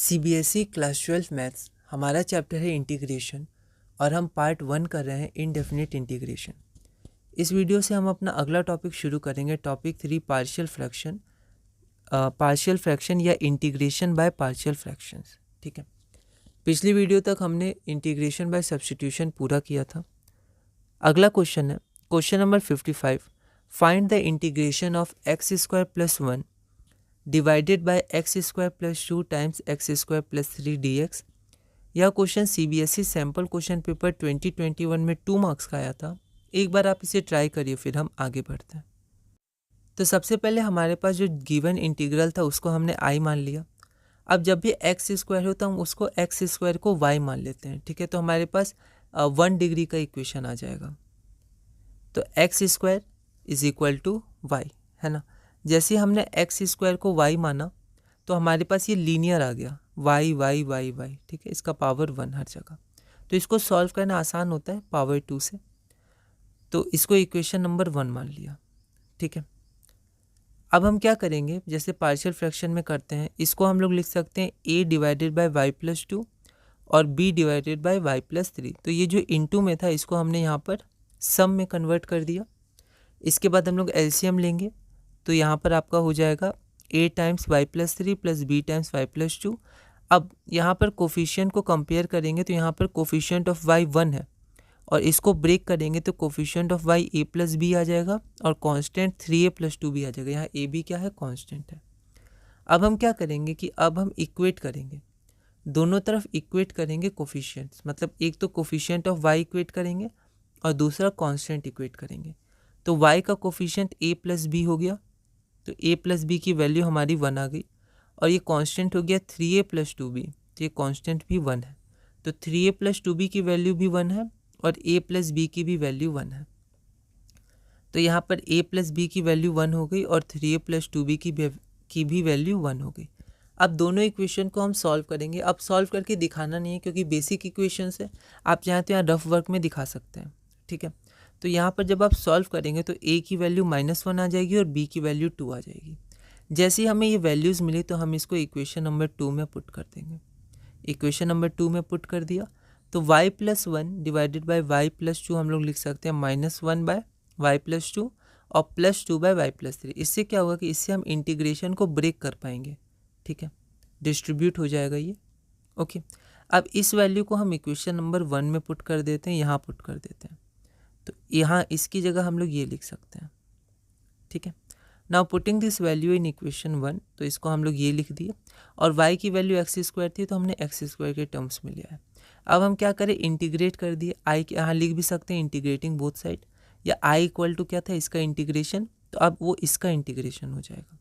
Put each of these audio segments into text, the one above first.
CBSE class 12 maths हमारा chapter है integration और हम पार्ट 1 कर रहे हैं इनडेफिनिट इंटीग्रेशन। इस वीडियो से हम अपना अगला टॉपिक शुरू करेंगे, टॉपिक 3 पार्शियल फ्रैक्शन या इंटीग्रेशन बाय पार्शियल फ्रैक्शंस। ठीक है, पिछली वीडियो तक हमने इंटीग्रेशन बाय सब्स्टिट्यूशन पूरा किया था। अगला क्वेश्चन है question number 55, find the integration of x square plus 1 divided by x square plus 2 times x square plus 3 dx। यह question CBSE sample question paper 2021 में 2 मार्क्स का आया था। एक बार आप इसे ट्राई करिए, फिर हम आगे बढ़ते हैं। तो सबसे पहले हमारे पास जो गिवन इंटीग्रल था उसको हमने आई मान लिया। अब जब भी एक्स स्क्वायर हो तो हम उसको एक्स स्क्वायर को वाई मान लेते हैं। ठीक है, तो हमारे पास 1 डिग्री का इक्वेशन आ जाएगा। तो x square is equal to y, है ना। जैसे हमने एक्स स्क्वायर को वाई माना तो हमारे पास ये लीनियर आ गया, वाई वाई वाई वाई। ठीक है, इसका पावर 1 हर जगह। तो इसको सॉल्व करना आसान होता है पावर 2 से। तो इसको इक्वेशन नंबर 1 मान लिया। ठीक है, अब हम क्या करेंगे, जैसे पार्शियल फ्रैक्शन में करते हैं, इसको हम लोग लिख सकते हैं a divided by y plus 2 और b divided by y plus 3। तो ये जो इनटू में था इसको हमने यहाँ पर सम में कन्वर्ट कर दिया। इसके बाद हम लोग एलसीएम लेंगे, तो यहाँ पर आपका हो जाएगा a times y plus 3 plus b times y plus 2। अब यहाँ पर कोफिशिएंट को कंपेयर करेंगे तो यहाँ पर कोफिशिएंट ऑफ y 1 है और इसको ब्रेक करेंगे तो coefficient of y a plus b आ जाएगा और कांस्टेंट 3a प्लस 2 भी आ जाएगा। यहाँ a भी क्या है, कांस्टेंट है। अब हम क्या करेंगे कि अब हम इक्वेट करेंगे, दोनों तरफ इक्वेट करेंगे कोफिशिएंट्स, मतलब एक तो कोफिशिएंट ऑफ y इक्वेट करेंगे और दूसरा कांस्टेंट इक्वेट करेंगे। तो y का कोफिशिएंट a प्लस बी हो गया, तो a प्लस बी की वैल्यू हमारी 1 आ गई और ये कांस्टेंट हो गया 3a प्लस 2b, तो ये कांस्टेंट भी 1 है। तो 3a प्लस 2b की वैल्यू भी 1 है और a प्लस बी की भी वैल्यू 1 है। तो यहाँ पर a प्लस बी की वैल्यू 1 हो गई और 3a प्लस 2b की भी वैल्यू 1 हो गई। अब दोनों इक्वेशन को हम सॉल्व करेंगे। अब सॉल्व करके दिखाना नहीं है क्योंकि बेसिक इक्वेशन है, आप चाहें तो यहाँ रफ वर्क में दिखा सकते हैं। ठीक है, तो यहाँ पर जब आप सॉल्व करेंगे तो a की वैल्यू -1 आ जाएगी और b की वैल्यू 2 आ जाएगी। जैसे ही हमें ये वैल्यूज़ मिली तो हम इसको इक्वेशन नंबर 2 में पुट कर देंगे। इक्वेशन नंबर 2 में पुट कर दिया तो y plus 1 divided by y plus 2 हम लोग लिख सकते हैं -1 बाय वाई प्लस 2 और +2 बाय वाई प्लस 3। इससे क्या होगा कि इससे हम इंटीग्रेशन को ब्रेक कर पाएंगे। ठीक है, डिस्ट्रीब्यूट हो जाएगा ये। ओके, अब इस वैल्यू को हम इक्वेशन नंबर 1 में पुट कर देते हैं, यहाँ पुट कर देते हैं। तो यहाँ इसकी जगह हम लोग ये लिख सकते हैं। ठीक है, now putting this value in equation 1, तो इसको हम लोग ये लिख दिए और y की वैल्यू एक्स स्क्वायर थी तो हमने एक्स स्क्वायर के टर्म्स में लिया है। अब हम क्या करें, इंटीग्रेट कर दिए। आई के यहाँ लिख भी सकते हैं इंटीग्रेटिंग बोथ साइड, या आई इक्वल टू क्या था, इसका इंटीग्रेशन, तो अब वो इसका इंटीग्रेशन हो जाएगा।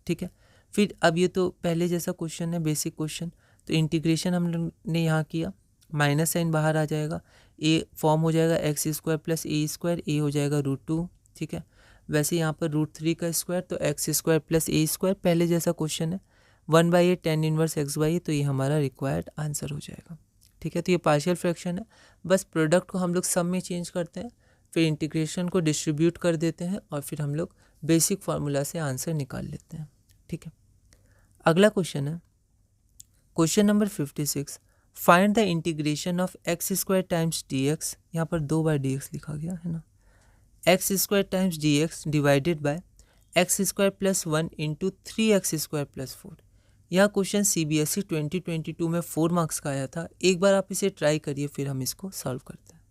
ठीक है, फिर अब ये तो पहले जैसा क्वेश्चन है, बेसिक क्वेश्चन, तो इंटीग्रेशन हम लोग ने यहाँ किया, माइनस साइन बाहर आ जाएगा, ए फॉर्म हो जाएगा x square plus a square, ए हो जाएगा √2। ठीक है, वैसे यहाँ पर √3 का स्क्वायर तो x square plus a square, पहले जैसा क्वेश्चन है, 1/8 tan इनवर्स x/a, तो ये हमारा रिक्वायर्ड आंसर हो जाएगा। ठीक है, तो ये पार्शियल फ्रैक्शन है, बस प्रोडक्ट को हम लोग सम में चेंज करते हैं, फिर इंटीग्रेशन को डिस्ट्रीब्यूट कर देते हैं और फिर हम लोग बेसिक फार्मूला से आंसर निकाल लेते हैं। ठीक है, अगला क्वेश्चन है question number 56, find the integration of x square times dx। यहाँ पर 2 बार dx लिखा गया है ना, x square times dx divided by x square plus 1 into 3x square plus 4। यह क्वेश्चन सीबीएसई 2022 में 4 मार्क्स का आया था। एक बार आप इसे ट्राई करिए, फिर हम इसको सॉल्व करते हैं।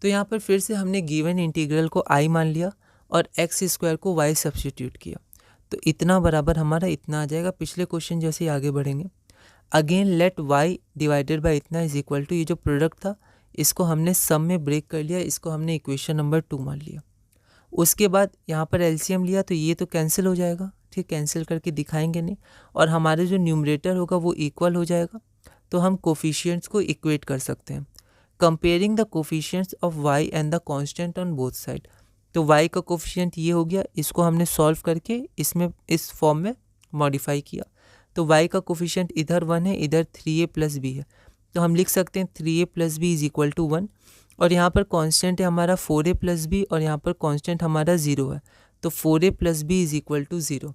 तो यहाँ पर फिर से हमने गिवन इंटीग्रल को आई मान लिया और एक्स स्क्वायर को वाई सब्स्टिट्यूट किया, तो इतना बराबर हमारा इतना आ जाएगा। पिछले क्वेश्चन जैसे ही आगे बढ़ेंगे, again let y divided bye इतना इज इक्वल टू, ये जो प्रोडक्ट था इसको हमने सम में ब्रेक कर लिया, इसको हमने इक्वेशन नंबर 2 मान लिया। उसके बाद यहाँ पर एलसीएम लिया तो ये तो कैंसिल हो जाएगा। ठीक, कैंसिल करके दिखाएंगे नहीं, और हमारे जो न्यूमरेटर होगा वो इक्वल हो जाएगा, तो हम कोफिशिएंट्स को इक्वेट कर सकते हैं। Comparing the coefficients of y and the constant on both side, तो y का कोफिशिएंट ये हो गया, इसको हमने सॉल्व करके इसमें इस फॉर्म में मॉडिफाई किया, तो y का कोफिशिएंट इधर 1 है, इधर 3a प्लस बी है, तो हम लिख सकते हैं 3a plus b is equal to 1, और यहाँ पर कांस्टेंट है हमारा 4a प्लस बी और यहाँ पर कांस्टेंट हमारा 0 है, तो 4a plus b is equal to 0।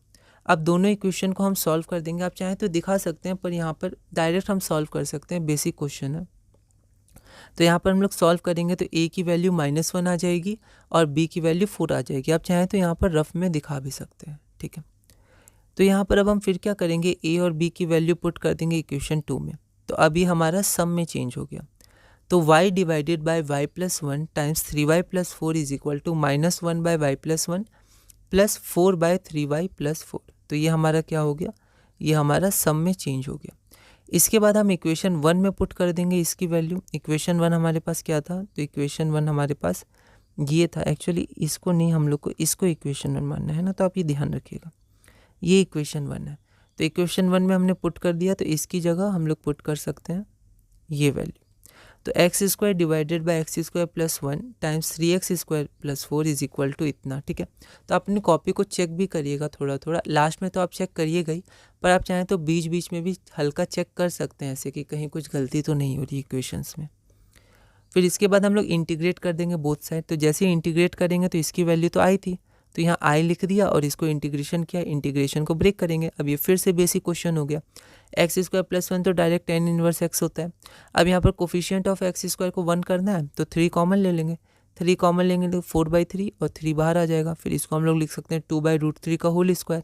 अब दोनों इक्वेशन को हम सॉल्व कर देंगे, आप चाहें तो दिखा सकते हैं पर यहाँ पर डायरेक्ट हम सॉल्व कर सकते हैं, बेसिक क्वेश्चन है। तो यहाँ पर हम लोग सॉल्व करेंगे तो a की वैल्यू -1 आ जाएगी और b की वैल्यू 4 आ जाएगी। आप चाहें तो यहाँ पर रफ में दिखा भी सकते हैं, ठीक है। तो यहाँ पर अब हम फिर क्या करेंगे, a और b की वैल्यू पुट कर देंगे इक्वेशन 2 में। तो अभी हमारा सम में चेंज हो गया। तो y divided by y plus 1 times 3y plus 4 is equal to -1 by y plus 1 plus 4 by 3y plus 4। तो ये हमारा क्या हो गया, ये हमारा सम में चेंज हो गया। इसके बाद हम इक्वेशन 1 में पुट कर देंगे इसकी वैल्यू। इक्वेशन 1 हमारे पास क्या था, तो इक्वेशन 1 हमारे पास ये था। एक्चुअली इसको नहीं, हम लोग को इसको इक्वेशन 1 मानना है ना, तो आप ये ध्यान रखिएगा, ये इक्वेशन 1 है। तो इक्वेशन 1 में हमने पुट कर दिया, तो इसकी जगह हम लोग पुट कर सकते हैं ये वैल्यू। तो x square divided by x square plus 1 times 3x square plus 4 is equal to इतना, ठीक है। तो अपनी कॉपी को चेक भी करिएगा थोड़ा थोड़ा, लास्ट में तो आप चेक करिएगा ही, पर आप चाहें तो बीच बीच में भी हल्का चेक कर सकते हैं ऐसे कि कहीं कुछ गलती तो नहीं हो रही इक्वेशंस में। फिर इसके बाद हम लोग इंटीग्रेट कर देंगे बोथ साइड। तो जैसे ही इंटीग्रेट करेंगे तो इसकी वैल्यू तो आई थी, तो यहाँ आई लिख दिया और इसको इंटीग्रेशन किया, इंटीग्रेशन को ब्रेक करेंगे। अब ये फिर से बेसिक क्वेश्चन हो गया। एक्स स्क्वायर प्लस 1 तो डायरेक्ट tan इनवर्स x होता है। अब यहाँ पर कोफिशिएंट ऑफ एक्स स्क्वायर को 1 करना है, तो 3 कॉमन ले लेंगे। 3 कॉमन लेंगे तो 4/3 और 3 बाहर आ जाएगा। फिर इसको हम लोग लिख सकते हैं 2/√3 का होल स्क्वायर।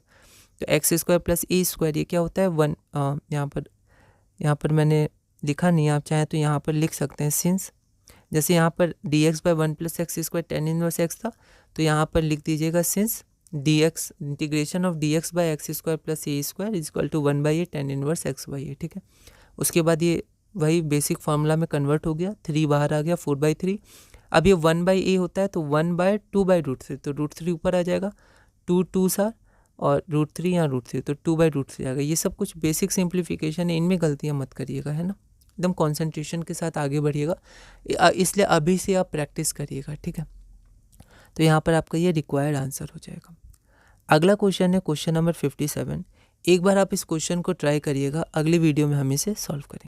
तो x square plus a square, ये क्या होता है 1। यहाँ पर मैंने लिखा नहीं, आप चाहें तो यहाँ पर लिख सकते हैं सिंस, जैसे यहाँ पर dx/1 plus x square tan inverse x था, तो यहाँ पर लिख दीजिएगा since dx integration of dx by x square plus a square is equal to 1/a tan inverse x/a, ठीक है। उसके बाद ये वही बेसिक फार्मूला में कन्वर्ट हो गया, 3 बाहर आ गया 4/3। अब ये 1/a होता है तो 1/2/√3, तो √3 ऊपर आ जाएगा, 2 2s और √3 यहाँ √3, तो 2/√3 आ गया। ये सब कुछ बेसिक सिंप्लीफिकेशन है, इनमें गलतियाँ मत करिएगा, है ना। एकदम कंसंट्रेशन के साथ आगे बढ़िएगा, इसलिए अभी से आप प्रैक्टिस करिएगा, ठीक है। तो यहाँ पर आपका ये रिक्वायर्ड आंसर हो जाएगा। अगला क्वेश्चन है क्वेश्चन नंबर 57। एक बार आप इस क्वेश्चन को ट्राई करिएगा, अगली वीडियो में हम इसे सॉल्व करेंगे।